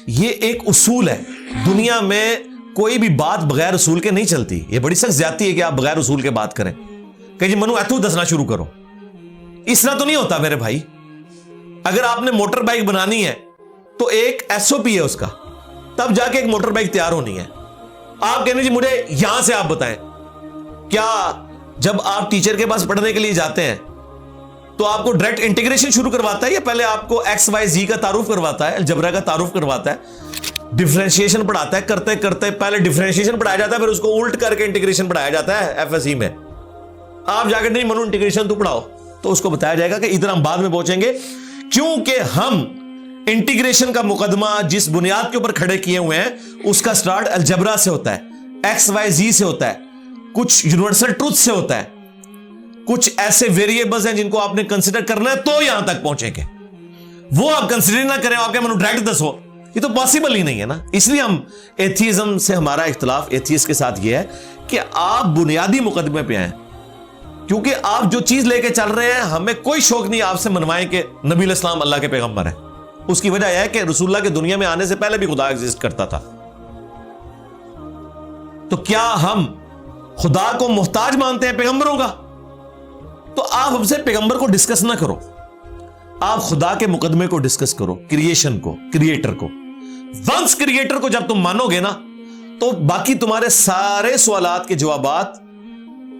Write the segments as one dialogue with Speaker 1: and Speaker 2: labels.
Speaker 1: یہ ایک اصول ہے, دنیا میں کوئی بھی بات بغیر اصول کے نہیں چلتی. یہ بڑی سخت زیادتی ہے کہ آپ بغیر اصول کے بات کریں کہ جی منو ایتھو دسنا شروع کرو. اس طرح تو نہیں ہوتا میرے بھائی. اگر آپ نے موٹر بائک بنانی ہے تو ایک ایس او پی ہے اس کا, تب جا کے ایک موٹر بائک تیار ہونی ہے. آپ کہنے جی مجھے یہاں سے آپ بتائیں, کیا جب آپ ٹیچر کے پاس پڑھنے کے لیے جاتے ہیں تو آپ کو ڈائریکٹ انٹیگریشن شروع کرواتا ہے یا پہلے آپ کو ایکس وائی زی کا تعارف کرواتا ہے, الجبرا کا تعارف کرواتا ہے, ڈفرینشیشن پڑھاتا ہے, کرتے کرتے پہلے ڈفرینشیشن پڑھایا جاتا ہے پھر اس کو الٹ کر کے انٹیگریشن پڑھایا جاتا ہے ایف ایس سی میں. آپ جا کے نہیں منو انٹیگریشن تو پڑھاؤ, تو اس کو بتایا جائے گا کہ ادھر ہم بعد میں پہنچیں گے, کیونکہ ہم انٹیگریشن کا مقدمہ جس بنیاد کے اوپر کھڑے کیے ہوئے ہیں اس کا سٹارٹ الجبرا سے ہوتا ہے, ایکس وائی زی سے ہوتا ہے, کچھ یونیورسل ٹروتھ سے ہوتا ہے, کچھ ایسے ویریبلز ہیں جن کو آپ نے کنسیڈر کرنا ہے تو یہاں تک پہنچیں گے. وہ آپ کنسیڈر نہ کریں, آپ کے منو ڈائریکٹ دسو, یہ تو پاسبل ہی نہیں ہے نا. اس لیے ہم ایتھیزم سے ہمارا اختلاف ایتھیسٹ کے ساتھ یہ ہے کہ آپ بنیادی مقدمے پہ آئیں, کیونکہ آپ جو چیز لے کے چل رہے ہیں ہمیں کوئی شوق نہیں آپ سے منوائیں کہ نبی علیہ السلام اللہ کے پیغمبر ہیں. اس کی وجہ یہ ہے کہ رسول اللہ کے دنیا میں آنے سے پہلے بھی خدا ایگزسٹ کرتا تھا. تو کیا ہم خدا کو محتاج مانتے ہیں پیغمبروں کا؟ تو آپ ہم سے پیغمبر کو ڈسکس نہ کرو, آپ خدا کے مقدمے کو ڈسکس کرو, کریشن کو, کریٹر کو. ونس کریٹر کو جب تم مانو گے نا تو باقی تمہارے سارے سوالات کے جوابات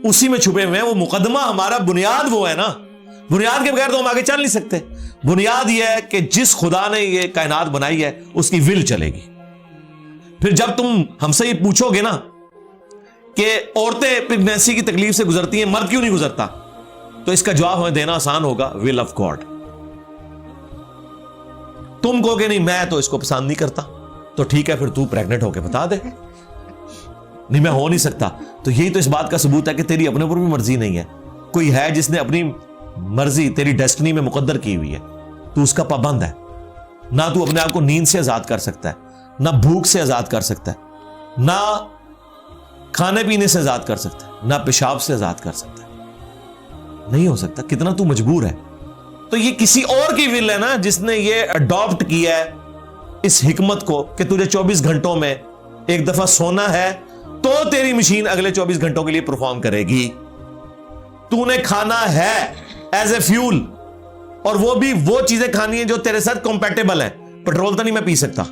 Speaker 1: اسی میں چھپے ہوئے ہیں. وہ مقدمہ ہمارا بنیاد وہ ہے نا, بنیاد کے بغیر تو ہم آگے چل نہیں سکتے. بنیاد یہ ہے کہ جس خدا نے یہ کائنات بنائی ہے اس کی ول چلے گی. پھر جب تم ہم سے یہ پوچھو گے نا کہ عورتیں پریگنینسی کی تکلیف سے گزرتی ہیں, مرد کیوں نہیں گزرتا, تو اس کا جواب ہمیں دینا آسان ہوگا, ول آف گاڈ. تم کہو گے نہیں میں تو اس کو پسند نہیں کرتا, تو ٹھیک ہے پھر تو پریگننٹ ہو کے بتا دے نہیں میں ہو نہیں سکتا. تو یہی تو اس بات کا ثبوت ہے کہ تیری اپنے اوپر بھی مرضی نہیں ہے. کوئی ہے جس نے اپنی مرضی تیری ڈیسٹنی میں مقدر کی ہوئی ہے, تو اس کا پابند ہے. نہ تو اپنے آپ کو نیند سے آزاد کر سکتا ہے, نہ بھوک سے آزاد کر سکتا ہے, نہ کھانے پینے سے آزاد کر سکتا ہے, نہ پیشاب سے آزاد کر سکتا ہے. نہیں ہو سکتا. کتنا تو مجبور ہے. تو یہ کسی اور کی ول ہے نا جس نے یہ اڈاپٹ کیا ہے اس حکمت کو کہ تجھے 24 گھنٹوں میں ایک دفعہ سونا ہے تو تیری مشین اگلے 24 گھنٹوں کے لیے پرفارم کرے گی. تو نے کھانا ہے ایز اے فیول, اور وہ بھی وہ چیزیں کھانی ہیں جو تیرے ساتھ کمپیٹیبل ہیں. پیٹرول تو نہیں میں پی سکتا,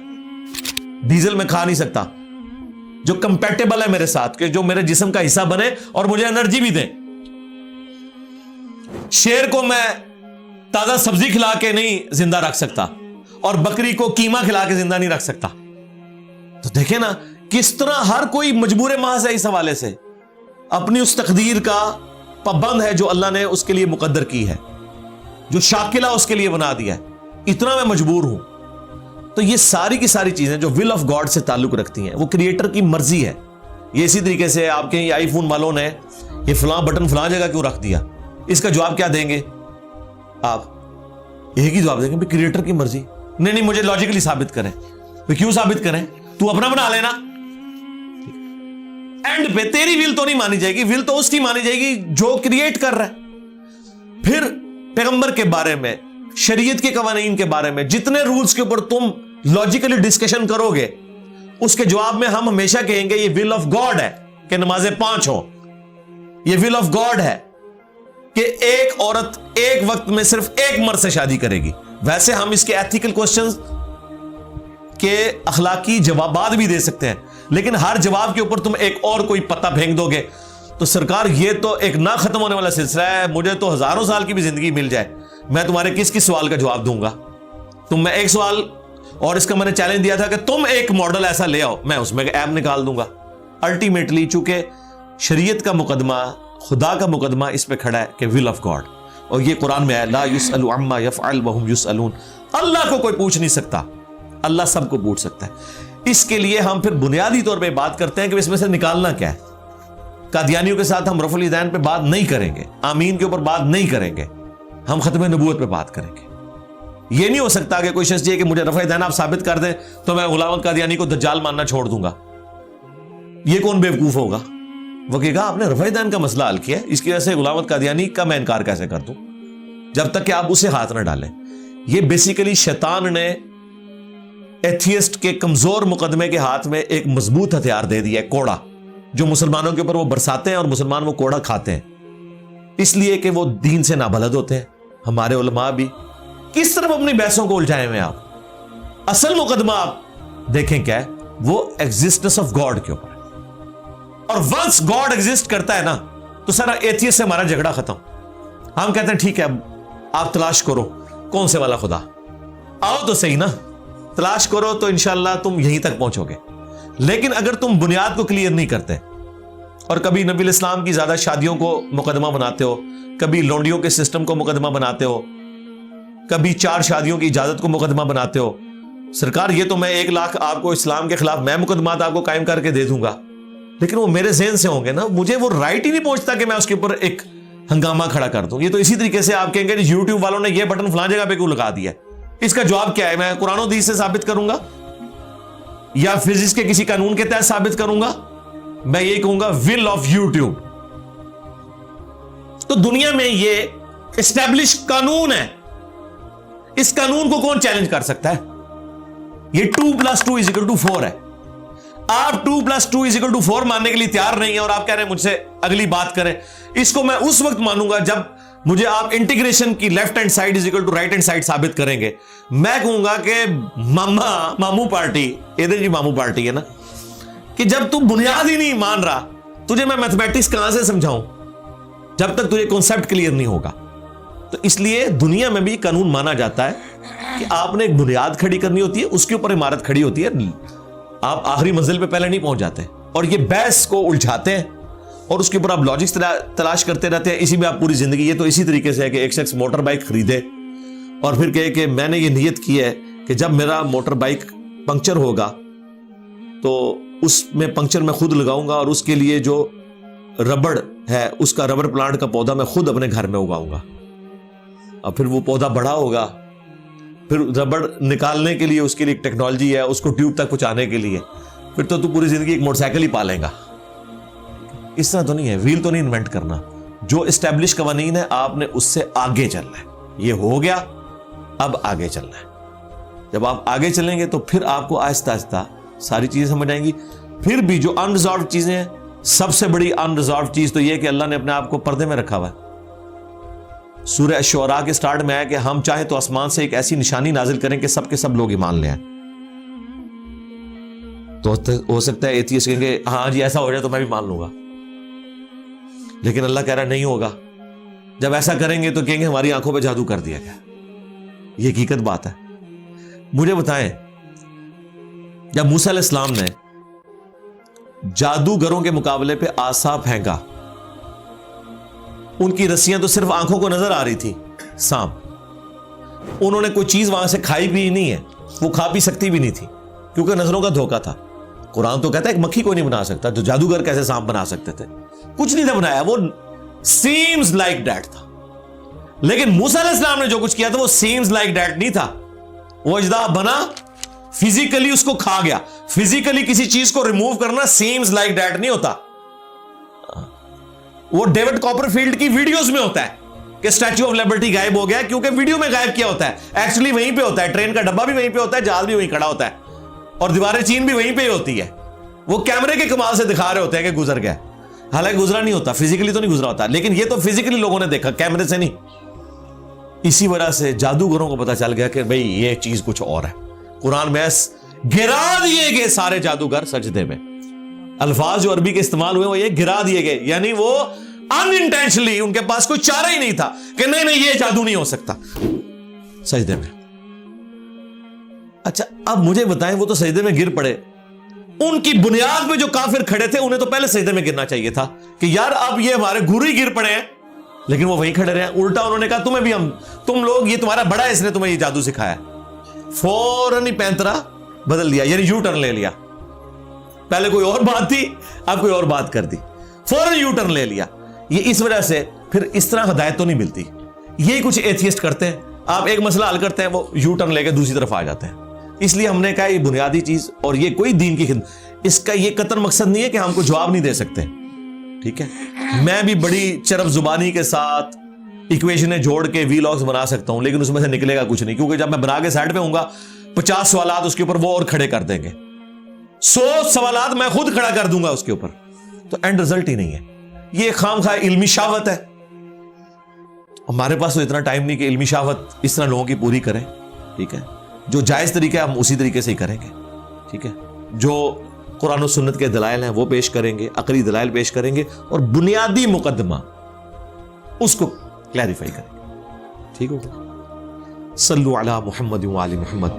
Speaker 1: ڈیزل میں کھا نہیں سکتا, جو کمپیٹیبل ہے میرے ساتھ, کہ جو میرے جسم کا حصہ بنے اور مجھے انرجی بھی دے. شیر کو میں تازہ سبزی کھلا کے نہیں زندہ رکھ سکتا, اور بکری کو قیمہ کھلا کے زندہ نہیں رکھ سکتا. تو دیکھیں نا کس طرح ہر کوئی مجبور محض ہے اس حوالے سے, اپنی اس تقدیر کا پابند ہے جو اللہ نے اس کے لیے مقدر کی ہے, جو شاکلہ اس کے لیے بنا دیا ہے. اتنا میں مجبور ہوں. تو یہ ساری کی ساری چیزیں جو ول آف گاڈ سے تعلق رکھتی ہیں وہ کریٹر کی مرضی ہے. یہ اسی طریقے سے آپ کے آئی فون والوں نے یہ فلاں بٹن فلاں جگہ کیوں رکھ دیا, اس کا جواب کیا دیں گے آپ؟ ایک ہی جواب دیں گے کریٹر کی مرضی. نہیں مجھے لاجیکلی ثابت کریں. کیوں ثابت کریں؟ تو اپنا بنا لینا. اینڈ پہ تیری ول تو نہیں مانی جائے گی, ول تو اس کی مانی جائے گی جو کریٹ کر رہا ہے. پھر پیغمبر کے بارے میں, شریعت کے قوانین کے بارے میں جتنے رولز کے اوپر تم لاجیکلی ڈسکشن کرو گے اس کے جواب میں ہم ہمیشہ کہیں گے یہ ول آف گاڈ ہے کہ نمازیں 5 ہوں. یہ ول آف گاڈ ہے کہ ایک عورت ایک وقت میں صرف ایک مرد سے شادی کرے گی. ویسے ہم اس کے ایتھیکل کوسچنز کے اخلاقی جوابات بھی دے سکتے ہیں, لیکن ہر جواب کے اوپر تم ایک اور کوئی پتہ پھینک دو گے تو سرکار یہ تو ایک نہ ختم ہونے والا سلسلہ ہے. مجھے تو ہزاروں سال کی بھی زندگی مل جائے, میں تمہارے کس سوال کا جواب دوں گا. تم میں ایک سوال, اور اس کا میں نے چیلنج دیا تھا کہ تم ایک ماڈل ایسا لے آؤ, میں اس میں ایپ نکال دوں گا. الٹیمیٹلی چونکہ شریعت کا مقدمہ, خدا کا مقدمہ اس پہ کھڑا ہے کہ ول آف گاڈ, اور یہ قرآن میں ہے لا یسأل عما یفعل وہم یسألون. اللہ کو کوئی پوچھ نہیں سکتا, اللہ سب کو پوچھ سکتا ہے. اس کے لیے ہم پھر بنیادی طور پہ بات کرتے ہیں کہ اس میں سے نکالنا کیا ہے. قادیانیوں کے ساتھ ہم رفع الیدین پہ بات نہیں کریں گے, آمین کے اوپر بات نہیں کریں گے, ہم ختم نبوت پہ بات کریں گے. یہ نہیں ہو سکتا کہ کوئی شخص یہ کہ مجھے رفع الیدین آپ ثابت کر دیں تو میں غلام احمد قادیانی کو دجال ماننا چھوڑ دوں گا. یہ کون بیوقوف ہوگا؟ وہ کہے گا آپ نے رفع الیدین کا مسئلہ حل کیا ہے, اس کی وجہ سے غلام احمد قادیانی کا میں انکار کیسے کر دوں, جب تک کہ آپ اسے ہاتھ نہ ڈالیں. یہ بیسیکلی شیطان نے ایتھیسٹ کے کمزور مقدمے کے ہاتھ میں ایک مضبوط ہتھیار دے دیا ہے، کوڑا، جو مسلمانوں کے اوپر وہ برساتے ہیں اور مسلمان وہ کوڑا کھاتے ہیں، اس لیے کہ وہ دین سے نابلد ہوتے ہیں۔ ہمارے علماء بھی کس طرف اپنی بحثوں کو الجھائے ہوئے ہیں۔ آپ اصل مقدمہ آپ دیکھیں کیا ہے، وہ ایگزسٹنس آف گاڈ کے اوپر، اور ونس گاڈ ایگزسٹ کرتا ہے نا تو سارا ایتھیسٹ سے ہمارا جھگڑا ختم۔ ہم کہتے ہیں ٹھیک ہے، اب آپ تلاش کرو کون سے والا خدا، آؤ تو صحیح نا، تلاش کرو تو انشاءاللہ تم یہیں تک پہنچو گے۔ لیکن اگر تم بنیاد کو کلیئر نہیں کرتے اور کبھی نبی الاسلام کی زیادہ شادیوں کو مقدمہ بناتے ہو، کبھی لونڈیوں کے سسٹم کو مقدمہ بناتے ہو، کبھی 4 شادیوں کی اجازت کو مقدمہ بناتے ہو، سرکار یہ تو میں 1 لاکھ آپ کو اسلام کے خلاف میں مقدمات آپ کو قائم کر کے دے دوں گا، لیکن وہ میرے ذہن سے ہوں گے نا، مجھے وہ رائٹ ہی نہیں پہنچتا کہ میں اس کے اوپر ایک ہنگامہ کھڑا کر دوں۔ یہ تو اسی طریقے سے آپ کہیں گے یوٹیوب والوں نے یہ بٹن فلاں جگہ پہ کیوں لگا دیا، اس کا جواب کیا ہے؟ میں قرآن و حدیث سے ثابت کروں گا یا فزکس کے کسی قانون کے تحت ثابت کروں گا؟ میں یہ کہوں گا ول آف یوٹیوب۔ تو دنیا میں یہ اسٹیبلش قانون ہے، اس قانون کو کون چیلنج کر سکتا ہے؟ یہ 2+2=4 ہے۔ آپ 2+2=4 ماننے کے لیے تیار نہیں ہیں اور آپ کہہ رہے ہیں مجھ سے اگلی بات کریں۔ اس کو میں اس وقت مانوں گا جب مجھے آپ انٹیگریشن کی left hand side right hand side ثابت کریں گے۔ میں کہوں گا کہ مامو پارٹی، ادھر جی مامو پارٹی ہے نا، کہ جب تو بنیاد ہی نہیں مان رہا، تجھے میں میتھمیٹکس کہاں سے سمجھاؤں جب تک تجھے کانسیپٹ کلیئر نہیں ہوگا۔ تو اس لیے دنیا میں بھی قانون مانا جاتا ہے کہ آپ نے ایک بنیاد کھڑی کرنی ہوتی ہے، اس کے اوپر عمارت کھڑی ہوتی ہے، آپ آخری منزل پہ پہلے نہیں پہنچ جاتے، اور یہ بحث کو الجھاتے ہیں اور اس کے اوپر آپ لاجکس تلاش کرتے رہتے ہیں، اسی میں آپ پوری زندگی۔ یہ تو اسی طریقے سے ہے کہ ایک شخص موٹر بائک خریدے اور پھر کہے کہ میں نے یہ نیت کی ہے کہ جب میرا موٹر بائک پنکچر ہوگا تو اس میں پنکچر میں خود لگاؤں گا، اور اس کے لیے جو ربڑ ہے اس کا ربڑ پلانٹ کا پودا میں خود اپنے گھر میں اگاؤں گا، اور پھر وہ پودا بڑا ہوگا، پھر ربڑ نکالنے کے لیے اس کے لیے ایک ٹیکنالوجی ہے، اس کو ٹیوب تک پہنچانے کے لیے، پھر تو پوری زندگی ایک موٹر سائیکل ہی پالے گا۔ اس طرح تو نہیں ہے، ویل تو نہیں انوینٹ کرنا، جو اسٹیبلش قوانین ہے آپ نے اس سے آگے چلنا ہے۔ یہ ہو گیا، اب آگے چلنا ہے۔ جب آپ آگے چلیں گے تو پھر آپ کو آہستہ آہستہ ساری چیزیں سمجھ آئیں گی۔ پھر بھی جو انریزالوڈ چیزیں ہیں، سب سے بڑی انریزالوڈ چیز تو یہ کہ اللہ نے اپنے آپ کو پردے میں رکھا ہوا ہے۔ سورہ شعراء کے سٹارٹ میں ہے کہ ہم چاہیں تو آسمان سے ایک ایسی نشانی نازل کریں کہ سب کے سب لوگ ایمان لے آئیں۔ تو ہو سکتا ہے ایتھیسٹ کہیں گے ہاں جی ایسا ہو جائے تو میں بھی مان لوں گا، لیکن اللہ کہہ رہا نہیں ہوگا۔ جب ایسا کریں گے تو کہیں گے ہماری آنکھوں پہ جادو کر دیا گیا۔ یہ حقیقت بات ہے۔ مجھے بتائیں، جب موسیٰ علیہ السلام نے جادوگروں کے مقابلے پہ عصا پھینکا، ان کی رسیاں تو صرف آنکھوں کو نظر آ رہی تھی، سانپ، انہوں نے کوئی چیز وہاں سے کھائی بھی نہیں ہے، وہ کھا بھی سکتی بھی نہیں تھی کیونکہ نظروں کا دھوکہ تھا۔ قرآن تو کہتا ہے ایک مکھی کوئی نہیں بنا سکتا، تو جادوگر کیسے سانپ بنا سکتے تھے؟ کچھ نہیں تھا بنایا، وہ سیمز لائک دیٹ تھا۔ لیکن موسیٰ علیہ السلام نے جو کچھ کیا تھا وہ سیمز لائک دیٹ نہیں تھا۔ وہ اژدہا بنا، فزیکلی اس کو کھا گیا۔ فزیکلی کسی چیز کو ریموو کرنا سیمز لائک دیٹ نہیں ہوتا۔ وہ ڈیوڈ کاپر فیلڈ کی ویڈیوز میں ہوتا ہے کہ اسٹیچو آف لبرٹی غائب ہو گیا، کیونکہ ویڈیو میں غائب کیا ہوتا ہے، ایکچولی وہیں پہ ہوتا ہے، ٹرین کا ڈبہ بھی وہیں پہ ہوتا ہے، جہاز بھی وہیں کھڑا ہوتا ہے، اور دیواریں چین بھی وہیں پہ ہی ہوتی ہے۔ وہ کیمرے کے کمال سے دکھا رہے ہوتے ہیں کہ گزر گیا، حالانکہ گزرا نہیں ہوتا، فزیکلی تو نہیں گزرا ہوتا، لیکن یہ تو فزیکلی لوگوں نے دیکھا، کیمرے سے نہیں۔ اسی وجہ سے جادوگروں کو پتا چل گیا کہ بھئی یہ چیز کچھ اور ہے۔ قرآن میں گرا دیے گئے سارے جادوگر سجدے میں۔ الفاظ جو عربی کے استعمال ہوئے وہ یہ گرا دیے گئے، یعنی وہ انٹینشنلی، ان کے پاس کوئی چارہ ہی نہیں تھا کہ نہیں نہیں یہ جادو نہیں ہو سکتا، سجدے میں۔ اچھا اب مجھے بتائیں، وہ تو سجدے میں گر پڑے، ان کی بنیاد پہ جو کافر کھڑے تھے انہیں تو پہلے سجدے میں گرنا چاہیے تھا کہ یار اب یہ ہمارے گرو ہی گر پڑے ہیں، لیکن وہ وہیں کھڑے رہے۔ الٹا انہوں نے کہا تمہیں بھی تم لوگ، یہ تمہارا بڑا ہے، اس نے تمہیں یہ جادو سکھایا۔ فوراً ہی پینترا بدل دیا، یعنی یو ٹرن لے لیا۔ پہلے کوئی اور بات تھی، اب کوئی اور بات کر دی، فوراً یو ٹرن لے لیا۔ یہ اس وجہ سے پھر اس طرح ہدایت تو نہیں ملتی۔ یہی کچھ ایتھیسٹ کرتے ہیں، آپ ایک مسئلہ حل کرتے ہیں، وہ یو ٹرن لے کے دوسری طرف آ جاتے ہیں۔ اس لیے ہم نے کہا یہ بنیادی چیز، اور یہ کوئی دین کی خدمت، اس کا یہ قطعاً مقصد نہیں ہے کہ ہم کو جواب نہیں دے سکتے، ٹھیک ہے؟ میں بھی بڑی چرب زبانی کے ساتھ ایکویشنیں جوڑ کے وی لاگز بنا سکتا ہوں، لیکن اس میں سے نکلے گا کچھ نہیں، کیونکہ جب میں بنا کے سائڈ پہ ہوں گا 50 سوالات اس کے اوپر وہ اور کھڑے کر دیں گے, 100 سوالات میں خود کھڑا کر دوں گا اس کے اوپر, تو اینڈ رزلٹ ہی نہیں ہے. یہ خام خواہ علمی شہوت ہے. ہمارے پاس تو اتنا ٹائم نہیں کہ علمی شہوت اس طرح لوگوں کی پوری کریں. ٹھیک ہے, جو جائز طریقہ ہے ہم اسی طریقے سے ہی کریں گے. ٹھیک ہے, جو قرآن و سنت کے دلائل ہیں وہ پیش کریں گے, عقلی دلائل پیش کریں گے, اور بنیادی مقدمہ اس کو کلیریفائی کریں گے. ٹھیک ہوگا. صلو علی محمد وعلی محمد,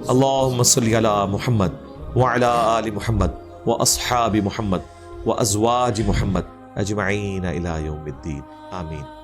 Speaker 1: اللہم صلی علی محمد وعلی آل محمد واصحاب محمد وازواج محمد اجمعین الی یوم الدین. آمین.